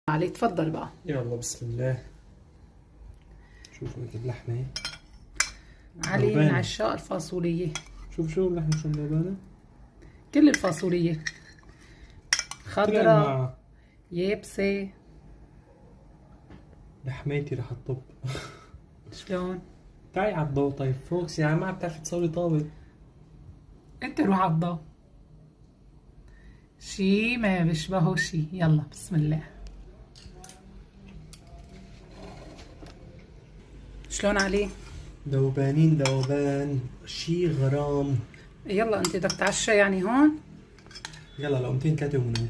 علي تفضل بقى. يلا بسم الله. شوفوا هيك اللحمة علي من ذوبانة. عشاق الفاصولية. شوف اللحمة شو ذوبانة. كل الفاصولية طلع خضرة مع يابسة. لحماتي رح تطب. شلون؟ تعي على الضوء. طيب فوكس يعني ما عم تعرفي تسوي طاولة. انت روح على الضوء. شي ما بيشبهه شي. يلا بسم الله. شلون علي؟ ذوبانين ذوبان شي غرام. يلا انت بدك تعشى يعني هون؟ يلا لو 200 3 ومنون.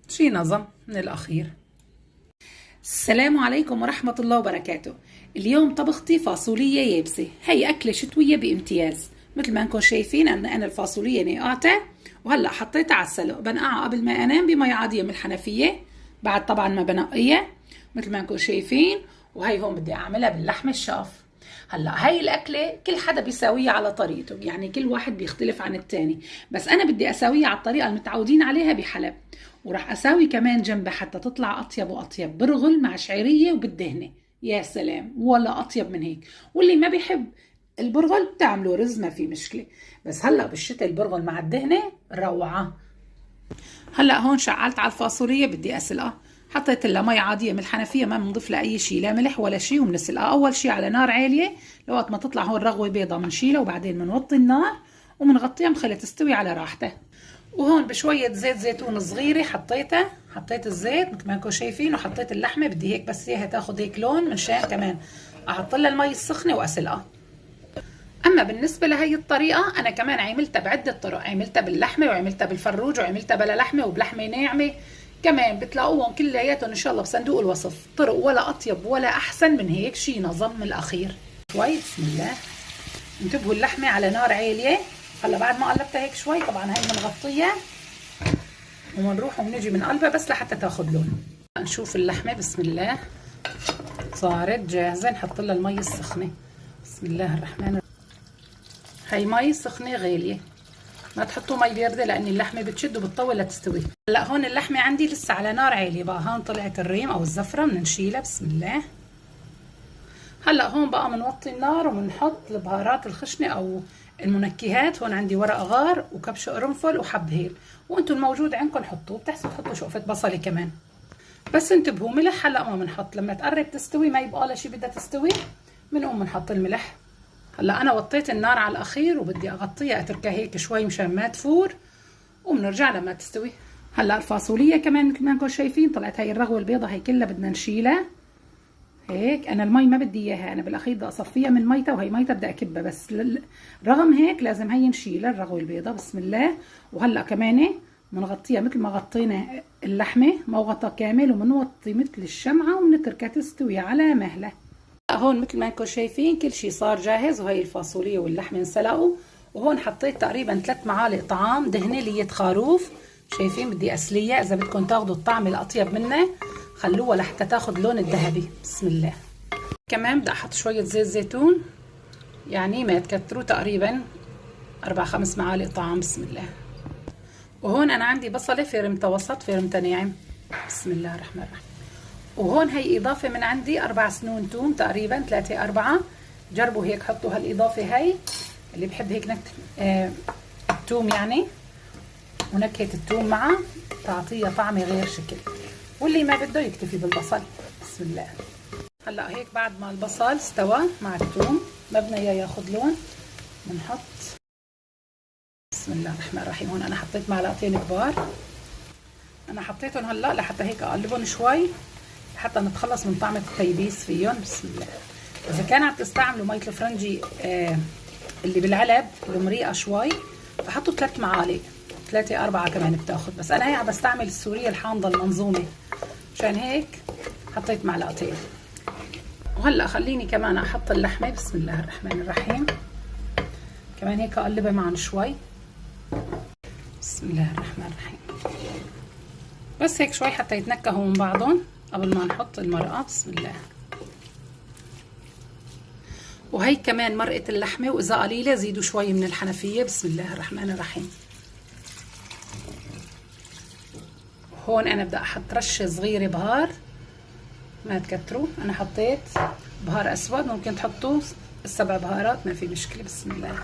شي نظم من الأخير. السلام عليكم ورحمة الله وبركاته. اليوم طبختي فاصولية يابسة. هي أكلة شتوية بامتياز. مثل ما انكم شايفين أنا الفاصولية نقعتها وهلأ حطيتها على السلق. بنقعها قبل ما أنام بمي عادية من الحنفية بعد طبعا ما بنقيها مثل ما انكم شايفين. وهي هون بدي أعملها باللحم الشاف. هلا هاي الأكلة كل حدا بيساويها على طريقته، يعني كل واحد بيختلف عن التاني، بس أنا بدي أساويها على الطريقة المتعودين عليها بحلب. وراح أساوي كمان جنبها حتى تطلع أطيب وأطيب برغل مع شعيرية وبالدهنة. يا سلام، ولا أطيب من هيك. واللي ما بيحب البرغل بتعملوا رز ما في مشكلة، بس هلا بالشتاء البرغل مع الدهنة روعة. هلا هون شعلت على الفاصولية بدي أسلقها. حطيت لها مي عادية من الحنفية، ما بنضيف لها أي شيء، لا ملح ولا شيء، وبنسلقها أول شيء على نار عالية لوقت ما تطلع هون رغوة بيضة بنشيلها، وبعدين بنوطي النار وبنغطيها مخلي تستوي على راحتها. وهون بشوية زيت زيتون صغيرة حطيت الزيت مثل ما انكم شايفين، وحطيت اللحمة بدي هيك بس اياها تاخذ هيك لون من شان كمان احط لها المي السخنة واسلقها. اما بالنسبة لهي الطريقة انا كمان عملتها بعدة طرق، عملتها باللحمة وعملتها بالفروج وعملتها بلا لحمة وبلحمة ناعمة كمان. بتلاقوهم كلياتهم ان شاء الله بصندوق الوصف. طرق ولا اطيب ولا احسن من هيك. شي نظم من الاخير. شوي بسم الله. انتبهوا اللحمة على نار عالية. هلا بعد ما قلبتها هيك شوي طبعا هي بنغطيها وبنروح وبنجي بنقلبها بس لحتى تاخذ لون. نشوف اللحمة بسم الله صارت جاهزة. نحط لها المي السخنة. بسم الله الرحمن الرحيم. هي مي سخنة غالية، ما تحطوا مي باردة لأن اللحمة بتشد وبتطول لتستوي. هلا هون اللحمة عندي لسه على نار عالية بقى. هون طلعت الريم أو الزفرة بنشيلها بسم الله. هلا هون بقى بنوطي النار وبنحط البهارات الخشنة أو المنكهات. هون عندي ورق غار وكبش قرنفل وحب هيل، وانتم الموجود عندكم حطوه. بتحسوا تحطوا شقفة بصلة كمان، بس انتبهوا ملح هلا ما بنحط. لما تقرب تستوي ما يبقى لها شي بدها تستوي بنقوم بنحط الملح. هلا انا وطيت النار على الاخير وبدي اغطيها اتركها هيك شوي مشان ما تفور وبنرجع لما تستوي. هلا الفاصوليه كمان مثل ما انكم شايفين طلعت هي الرغوه البيضة هي كلها بدنا نشيلها هيك. انا المي ما بدي اياها، انا بالاخير بدي اصفيها من ميتها وهي ميتها بدي اكبها، بس رغم هيك لازم هي نشيلها الرغوه البيضة بسم الله. وهلا كمان بنغطيها مثل ما غطينا اللحمه موغطى كامل، وبنوطي مثل الشمعه وبنتركها تستوي على مهله. هون مثل ما انكم شايفين كل شيء صار جاهز، وهي الفاصوليه واللحمه انسلقوا. وهون حطيت تقريبا 3 معالق طعام دهنه لية خروف. شايفين بدي اسليها. اذا بدكم تاخذوا الطعم الاطيب منه خلوها لحتى تاخذ لون الذهبي بسم الله. كمان بدي احط شويه زيت زيتون، يعني ما تكتروا، تقريبا 4-5 معالق طعام بسم الله. وهون انا عندي بصله فرمتها وسط فرمتها ناعم بسم الله الرحمن الرحيم. وهون هي اضافه من عندي 4 سنون توم تقريبا 3-4. جربوا هيك حطوا هالاضافه هي اللي بحب هيك نكهه التوم يعني، ونكهه التوم معها تعطيها طعم غير شكل. واللي ما بده يكتفي بالبصل بسم الله. هلا هيك بعد ما البصل استوى مع الثوم ما بدنا اياه ياخذ لون بنحط بسم الله الرحمن الرحيم. هون انا حطيت معلقتين كبار، انا حطيتهم هلا لحتى هيك اقلبهم شوي حتى نتخلص من طعم التيبيس فيهم بسم الله. اذا كان عم تستعملوا مية الفرنجي اللي بالعلب المريقه شوي فحطوا 3 معالق 3-4 كمان بتاخذ، بس انا هي عم بستعمل السوريه الحامضه المنظومه عشان هيك حطيت معلقتين. وهلا خليني كمان احط اللحمه بسم الله الرحمن الرحيم. كمان هيك اقلبها معهم شوي بسم الله الرحمن الرحيم، بس هيك شوي حتى يتنكهوا من بعضهم قبل ما نحط المرقه بسم الله. وهي كمان مرقه اللحمه، واذا قليله زيدوا شوي من الحنفيه بسم الله الرحمن الرحيم. هون انا بدي احط رشه صغيره بهار، ما تكتروا. انا حطيت بهار اسود، ممكن تحطوا 7 بهارات ما في مشكله. بسم الله.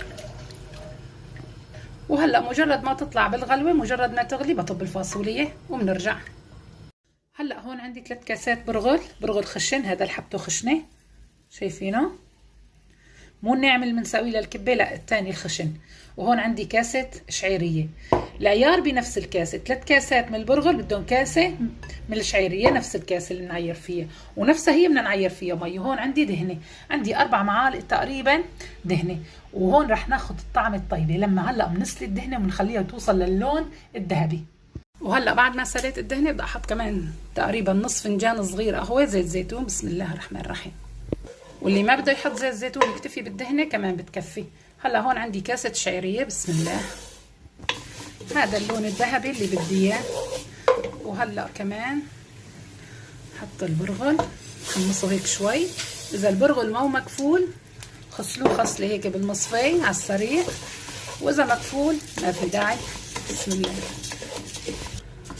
وهلا مجرد ما تطلع بالغلوه، مجرد ما تغلي، بطب الفاصوليه وبنرجع. هلا هون عندي 3 كاسات برغل خشن، هذا الحبته خشنه شايفينه، مو الناعم اللي بنسويه للكبه، لا الثاني الخشن. وهون عندي كاسه شعيريه، العيار بنفس الكاسه. 3 كاسات من البرغل بدهم كاسه من الشعيريه، نفس الكاسه اللي بنعير فيها، ونفسها هي بدنا نعير فيها مي. وهون عندي دهنه، عندي 4 معالق تقريبا دهنه. وهون رح ناخذ الطعم الطيبه. لما هلا بنسلي الدهنه وبنخليها توصل للون الذهبي. وهلا بعد ما سليت الدهنه بدي احط كمان تقريبا نص فنجان صغير قهوه زيت زيتون. بسم الله الرحمن الرحيم. واللي ما بده يحط زيت زيتون يكتفي بالدهنه كمان بتكفي. هلا هون عندي كاسه شعيريه. بسم الله. هذا اللون الذهبي اللي بدي اياه. وهلا كمان حط البرغل، حمصه هيك شوي. اذا البرغل ما هو مكفول خصلوه خصله هيك بالمصفي على السريع، واذا مكفول ما في داعي. بسم الله.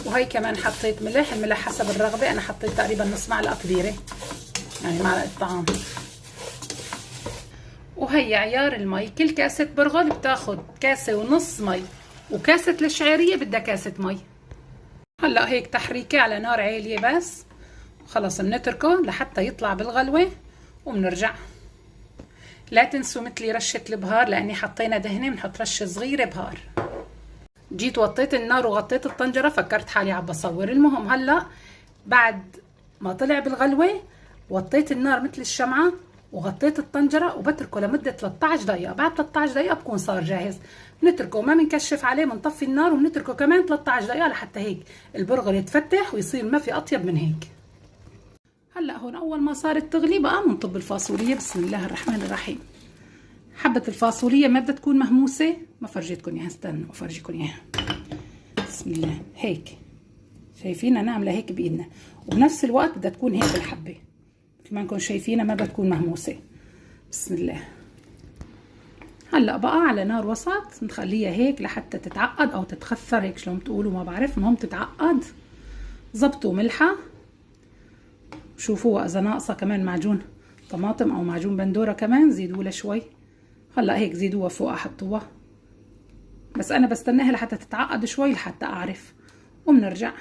وهي كمان حطيت ملح، الملح حسب الرغبه. انا حطيت تقريبا نص معلقه كبيره، يعني معلقه طعام. وهي عيار المي، كل كاسة برغل بتاخد 1.5 كاسة مي، وكاسة الشعيرية بدها كاسة مي. هلا هيك تحريكة على نار عالية بس، خلص بنتركه لحتى يطلع بالغلوة وبنرجع. لا تنسوا مثلي رشة البهار، لاني حطينا دهنة بنحط رشة صغيرة بهار. جيت وطيت النار وغطيت الطنجرة، فكرت حالي عم بصور. المهم هلا بعد ما طلع بالغلوة وطيت النار مثل الشمعة وغطيت الطنجرة وبتركه لمدة 13 دقيقة. بعد 13 دقيقة بكون صار جاهز. بنتركه ما بنكشف عليه، بنطفي النار وبنتركه كمان 13 دقيقة لحتى هيك البرغل يتفتح ويصير ما في أطيب من هيك. هلا هون أول ما صارت تغلي بقى بنطب الفاصولية. بسم الله الرحمن الرحيم. حبة الفاصولية ما بدها تكون مهموسة، ما فرجيتكم اياها، استنوا افرجيكم اياها. بسم الله. هيك شايفين انا عامله هيك بايدنا، وبنفس الوقت بدها تكون هيك الحبه مثل ما انكم شايفينها، ما بدها تكون مهموسه. بسم الله. هلا بقى على نار وسط نخليها هيك لحتى تتعقد او تتخثر، هيك شلون بتقولوا ما بعرف، المهم تتعقد. زبطوا ملحه، شوفوها اذا ناقصه كمان معجون طماطم او معجون بندوره كمان زيدوا لها شوي. هلا هيك زيدوها فوقها حطوها، بس انا بستناها لحتى تتعقد شوي لحتى اعرف، وبنرجع.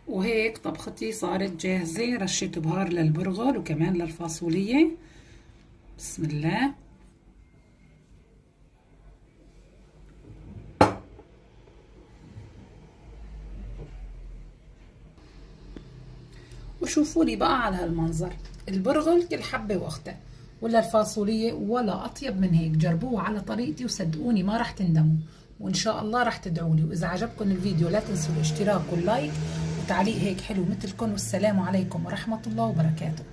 وهيك طبختي صارت جاهزة. رشة بهار للبرغل وكمان للفاصولية. بسم الله. وشوفوا لي بقى على هالمنظر، البرغل كل حبة واختها، ولا الفاصولية ولا أطيب من هيك. جربوه على طريقتي وصدقوني ما رح تندموا، وإن شاء الله رح تدعوا لي. وإذا عجبكم الفيديو لا تنسوا الاشتراك واللايك وتعليق هيك حلو مثلكم. والسلام عليكم ورحمة الله وبركاته.